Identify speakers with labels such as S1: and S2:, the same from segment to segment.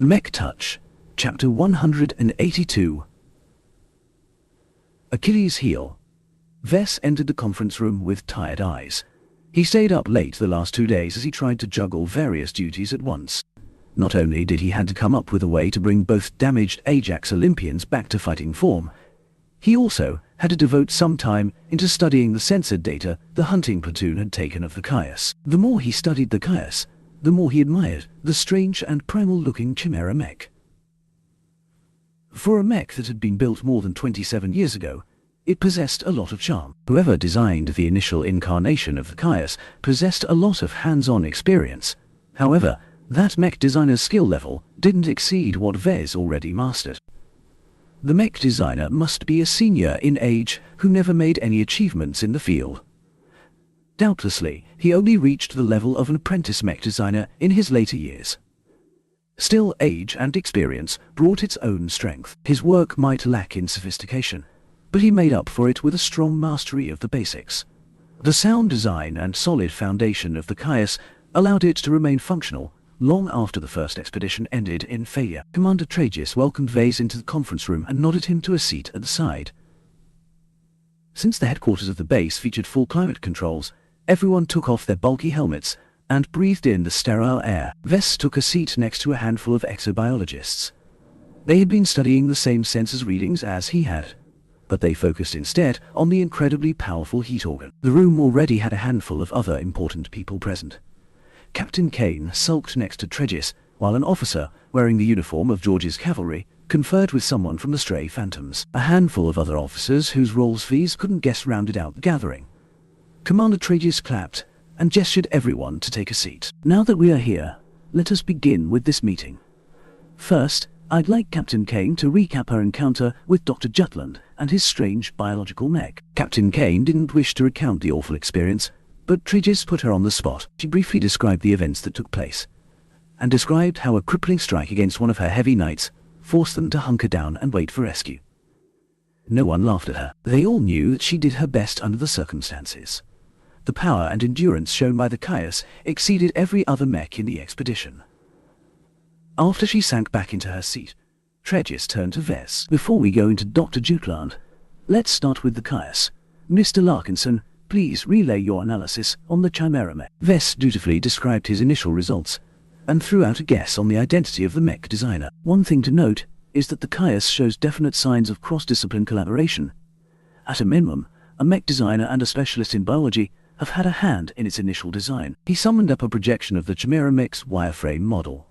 S1: Mech Touch, Chapter 182. Achilles' heel. Wes entered the conference room with tired eyes. He stayed up late the last 2 days as he tried to juggle various duties at once. Not only did he have to come up with a way to bring both damaged Ajax Olympians back to fighting form, he also had to devote some time into studying the censored data the hunting platoon had taken of the Chios. The more he studied the Chios, the more he admired the strange and primal-looking chimera mech. For a mech that had been built more than 27 years ago, it possessed a lot of charm. Whoever designed the initial incarnation of the Chios possessed a lot of hands-on experience. However, that mech designer's skill level didn't exceed what Wes already mastered. The mech designer must be a senior in age who never made any achievements in the field. Doubtlessly, he only reached the level of an apprentice mech designer in his later years. Still, age and experience brought its own strength. His work might lack in sophistication, but he made up for it with a strong mastery of the basics. The sound design and solid foundation of the Chios allowed it to remain functional long after the first expedition ended in failure. Commander Tragus welcomed Wes into the conference room and nodded him to a seat at the side. Since the headquarters of the base featured full climate controls, everyone took off their bulky helmets and breathed in the sterile air. Wes took a seat next to a handful of exobiologists. They had been studying the same sensors readings as he had, but they focused instead on the incredibly powerful heat organ. The room already had a handful of other important people present. Captain Kane sulked next to Tragus, while an officer, wearing the uniform of George's cavalry, conferred with someone from the Stray Phantoms. A handful of other officers whose roles V's couldn't guess rounded out the gathering. Commander Tragus clapped and gestured everyone to take a seat. Now that we are here, let us begin with this meeting. First, I'd like Captain Kane to recap her encounter with Dr. Jutland and his strange biological mech. Captain Kane didn't wish to recount the awful experience, but Tragus put her on the spot. She briefly described the events that took place, and described how a crippling strike against one of her heavy knights forced them to hunker down and wait for rescue. No one laughed at her. They all knew that she did her best under the circumstances. The power and endurance shown by the Chios exceeded every other mech in the expedition. After she sank back into her seat, Tragus turned to Wes. Before we go into Dr. Jutland, let's start with the Chios. Mr. Larkinson, please relay your analysis on the chimera mech. Wes dutifully described his initial results, and threw out a guess on the identity of the mech designer. One thing to note is that the Chios shows definite signs of cross-discipline collaboration. At a minimum, a mech designer and a specialist in biology have had a hand in its initial design. He summoned up a projection of the chimera mech's wireframe model.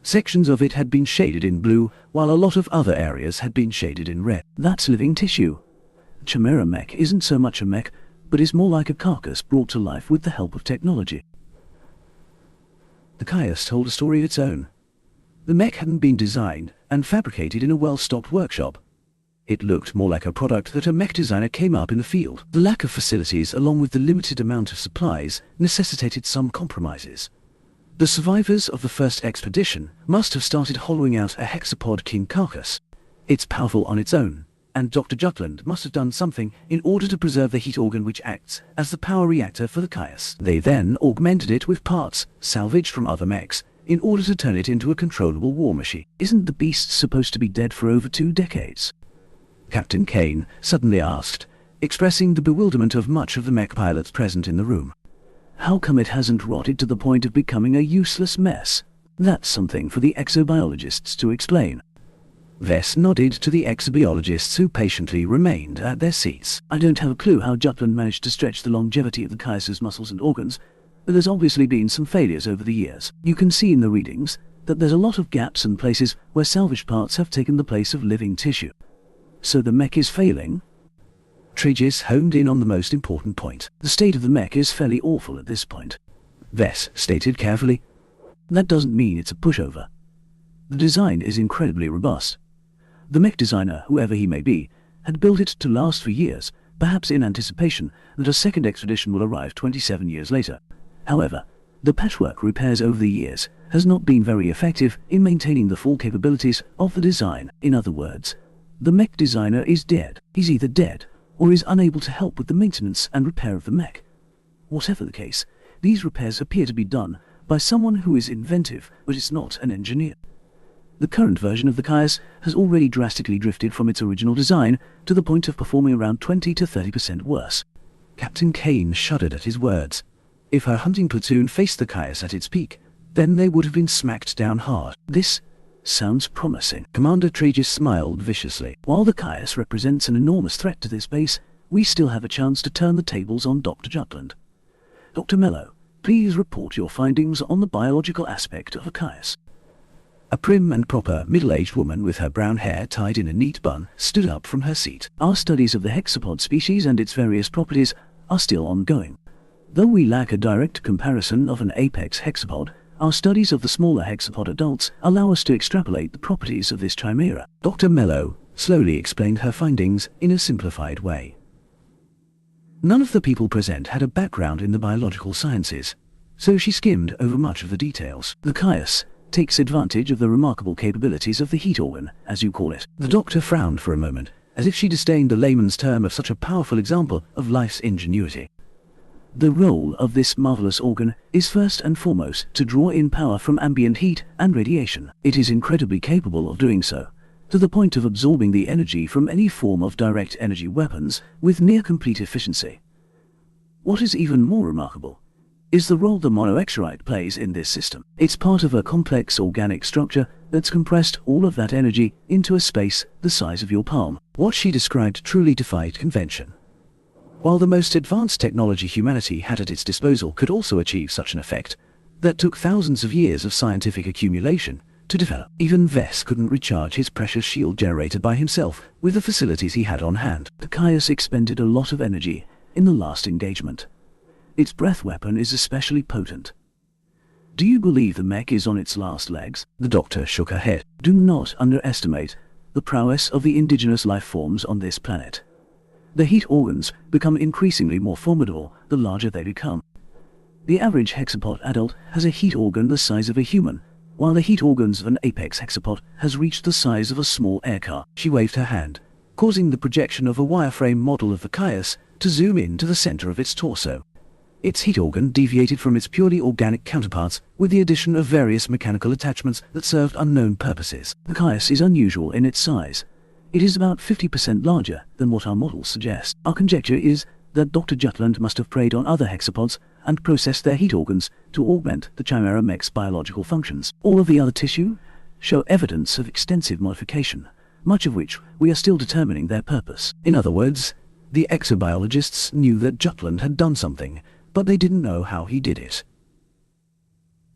S1: Sections of it had been shaded in blue, while a lot of other areas had been shaded in red. That's living tissue. Chimera mech isn't so much a mech, but is more like a carcass brought to life with the help of technology. The Chios told a story of its own. The mech hadn't been designed and fabricated in a well-stocked workshop. It looked more like a product that a mech designer came up in the field. The lack of facilities, along with the limited amount of supplies, necessitated some compromises. The survivors of the first expedition must have started hollowing out a hexapod king carcass. It's powerful on its own, and Dr. Jutland must have done something in order to preserve the heat organ which acts as the power reactor for the Chios. They then augmented it with parts salvaged from other mechs in order to turn it into a controllable war machine. Isn't the beast supposed to be dead for over 2 decades? Captain Kane suddenly asked, expressing the bewilderment of much of the mech pilots present in the room. How come it hasn't rotted to the point of becoming a useless mess? That's something for the exobiologists to explain. Wes nodded to the exobiologists who patiently remained at their seats. I don't have a clue how Jutland managed to stretch the longevity of the Chios's muscles and organs, but there's obviously been some failures over the years. You can see in the readings that there's a lot of gaps and places where salvaged parts have taken the place of living tissue. So the mech is failing? Tragus honed in on the most important point. The state of the mech is fairly awful at this point. Wes stated carefully. That doesn't mean it's a pushover. The design is incredibly robust. The mech designer, whoever he may be, had built it to last for years, perhaps in anticipation that a second expedition will arrive 27 years later. However, the patchwork repairs over the years has not been very effective in maintaining the full capabilities of the design. In other words, the mech designer is dead. He's either dead or is unable to help with the maintenance and repair of the mech. Whatever the case, these repairs appear to be done by someone who is inventive but is not an engineer. The current version of the Chias has already drastically drifted from its original design to the point of performing around 20 to 30% worse. Captain Kane shuddered at his words. If her hunting platoon faced the Chias at its peak, then they would have been smacked down hard. This sounds promising. Commander Tragus smiled viciously. While the Chias represents an enormous threat to this base, we still have a chance to turn the tables on Dr. Jutland. Dr. Mello, please report your findings on the biological aspect of a Chias. A prim and proper middle-aged woman with her brown hair tied in a neat bun stood up from her seat. Our studies of the hexapod species and its various properties are still ongoing. Though we lack a direct comparison of an apex hexapod, our studies of the smaller hexapod adults allow us to extrapolate the properties of this chimera. Dr. Mello slowly explained her findings in a simplified way. None of the people present had a background in the biological sciences, so she skimmed over much of the details. The Chias takes advantage of the remarkable capabilities of the heat organ, as you call it. The doctor frowned for a moment, as if she disdained the layman's term of such a powerful example of life's ingenuity. The role of this marvelous organ is first and foremost to draw in power from ambient heat and radiation. It is incredibly capable of doing so, to the point of absorbing the energy from any form of direct energy weapons with near complete efficiency. What is even more remarkable is the role the monoexerite plays in this system. It's part of a complex organic structure that's compressed all of that energy into a space the size of your palm. What she described truly defied convention. While the most advanced technology humanity had at its disposal could also achieve such an effect, that took thousands of years of scientific accumulation to develop. Even Vess couldn't recharge his precious shield generator by himself with the facilities he had on hand. The Chias expended a lot of energy in the last engagement. Its breath weapon is especially potent. Do you believe the Mech is on its last legs? The doctor shook her head. Do not underestimate the prowess of the indigenous life forms on this planet. The heat organs become increasingly more formidable the larger they become. The average hexapod adult has a heat organ the size of a human, while the heat organs of an apex hexapod has reached the size of a small aircar. She waved her hand, causing the projection of a wireframe model of the Chias to zoom in to the center of its torso. Its heat organ deviated from its purely organic counterparts with the addition of various mechanical attachments that served unknown purposes. The Chias is unusual in its size. It is about 50% larger than what our models suggest. Our conjecture is that Dr. Jutland must have preyed on other hexapods and processed their heat organs to augment the Chimera Mech's biological functions. All of the other tissue show evidence of extensive modification, much of which we are still determining their purpose. In other words, the exobiologists knew that Jutland had done something, but they didn't know how he did it.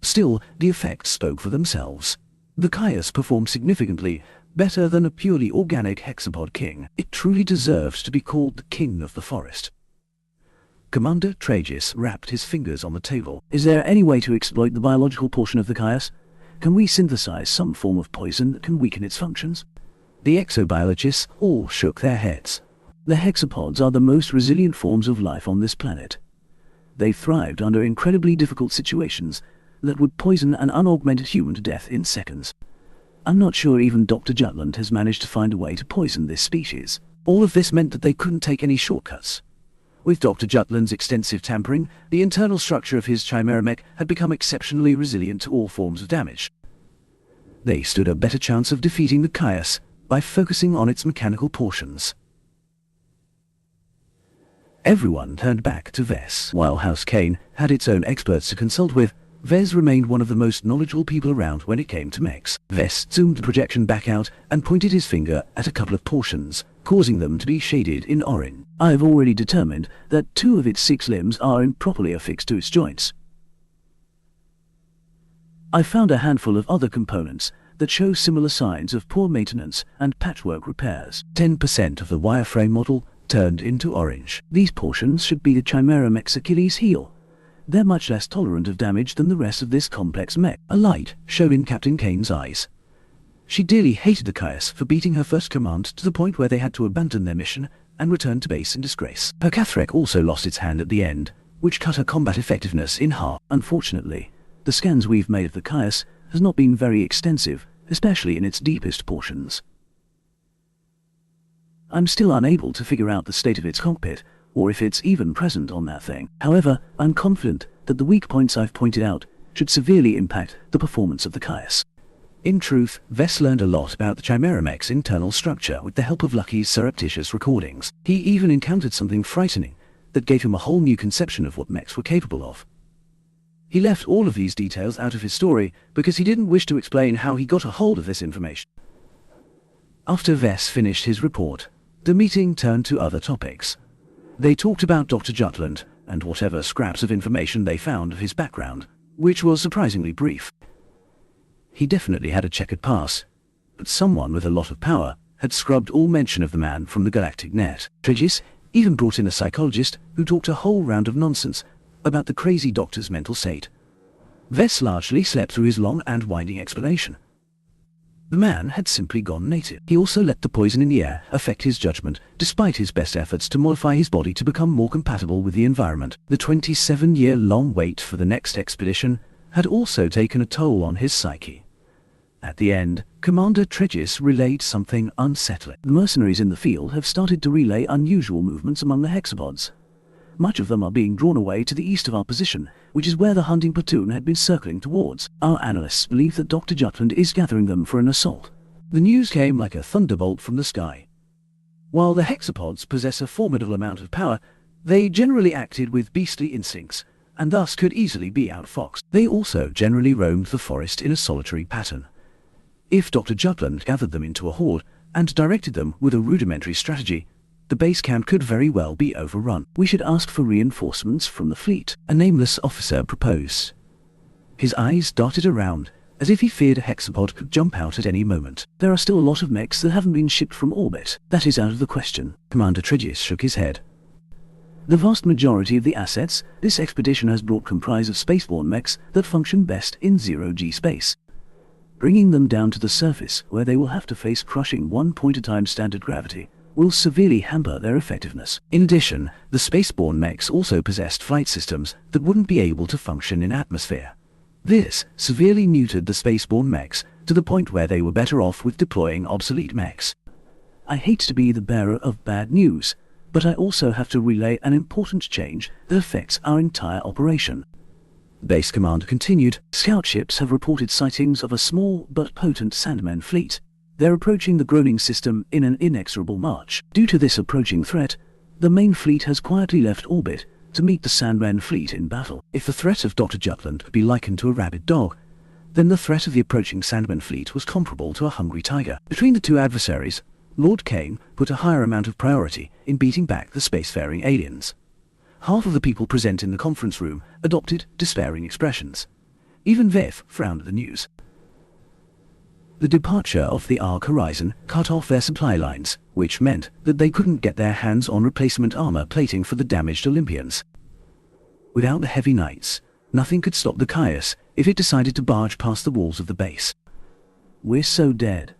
S1: Still, the effects spoke for themselves. The Chias performed significantly better than a purely organic hexapod king. It truly deserves to be called the king of the forest. Commander Tragus rapped his fingers on the table. Is there any way to exploit the biological portion of the Chias? Can we synthesize some form of poison that can weaken its functions? The exobiologists all shook their heads. The hexapods are the most resilient forms of life on this planet. They thrived under incredibly difficult situations that would poison an unaugmented human to death in seconds. I'm not sure even Dr. Jutland has managed to find a way to poison this species. All of this meant that they couldn't take any shortcuts. With Dr. Jutland's extensive tampering, the internal structure of his Chimera Mech had become exceptionally resilient to all forms of damage. They stood a better chance of defeating the Chias by focusing on its mechanical portions. Everyone turned back to Vess. While House Kane had its own experts to consult with, Vez remained one of the most knowledgeable people around when it came to mechs. Vess zoomed the projection back out and pointed his finger at a couple of portions, causing them to be shaded in orange. I've already determined that 2 of its 6 limbs are improperly affixed to its joints. I found a handful of other components that show similar signs of poor maintenance and patchwork repairs. 10% of the wireframe model turned into orange. These portions should be the Chimera Mech's Achilles heel. They're much less tolerant of damage than the rest of this complex mech. A light shone in Captain Kane's eyes. She dearly hated the Chias for beating her first command to the point where they had to abandon their mission and return to base in disgrace. Her Cathrek also lost its hand at the end, which cut her combat effectiveness in half. Unfortunately, the scans we've made of the Chias has not been very extensive, especially in its deepest portions. I'm still unable to figure out the state of its cockpit, or if it's even present on that thing. However, I'm confident that the weak points I've pointed out should severely impact the performance of the Chias. In truth, Vess learned a lot about the Chimera Mech's internal structure with the help of Lucky's surreptitious recordings. He even encountered something frightening that gave him a whole new conception of what mechs were capable of. He left all of these details out of his story because he didn't wish to explain how he got a hold of this information. After Vess finished his report, the meeting turned to other topics. They talked about Dr. Jutland and whatever scraps of information they found of his background, which was surprisingly brief. He definitely had a checkered past, but someone with a lot of power had scrubbed all mention of the man from the galactic net. Trigis even brought in a psychologist who talked a whole round of nonsense about the crazy doctor's mental state. Vess largely slept through his long and winding explanation. The man had simply gone native. He also let the poison in the air affect his judgment, despite his best efforts to modify his body to become more compatible with the environment. The 27-year-long wait for the next expedition had also taken a toll on his psyche. At the end, Commander Trigis relayed something unsettling. The mercenaries in the field have started to relay unusual movements among the hexapods. Much of them are being drawn away to the east of our position, which is where the hunting platoon had been circling towards. Our analysts believe that Dr. Jutland is gathering them for an assault. The news came like a thunderbolt from the sky. While the hexapods possess a formidable amount of power, they generally acted with beastly instincts, and thus could easily be outfoxed. They also generally roamed the forest in a solitary pattern. If Dr. Jutland gathered them into a horde and directed them with a rudimentary strategy, the base camp could very well be overrun. We should ask for reinforcements from the fleet, a nameless officer proposed. His eyes darted around, as if he feared a hexapod could jump out at any moment. There are still a lot of mechs that haven't been shipped from orbit. That is out of the question. Commander Trigis shook his head. The vast majority of the assets this expedition has brought comprise of spaceborne mechs that function best in zero-G space. Bringing them down to the surface, where they will have to face crushing one-point-at-time standard gravity, will severely hamper their effectiveness. In addition, the spaceborne mechs also possessed flight systems that wouldn't be able to function in atmosphere. This severely neutered the spaceborne mechs to the point where they were better off with deploying obsolete mechs. I hate to be the bearer of bad news, but I also have to relay an important change that affects our entire operation. The base commander continued. Scout ships have reported sightings of a small but potent Sandman fleet. They're approaching the Groaning system in an inexorable march. Due to this approaching threat, the main fleet has quietly left orbit to meet the Sandman fleet in battle. If the threat of Dr. Jutland could be likened to a rabid dog, then the threat of the approaching Sandman fleet was comparable to a hungry tiger. Between the two adversaries, Lord Kane put a higher amount of priority in beating back the spacefaring aliens. Half of the people present in the conference room adopted despairing expressions. Even Veth frowned at the news. The departure of the Ark Horizon cut off their supply lines, which meant that they couldn't get their hands on replacement armor plating for the damaged Olympians. Without the heavy knights, nothing could stop the Caius if it decided to barge past the walls of the base. "We're so dead,"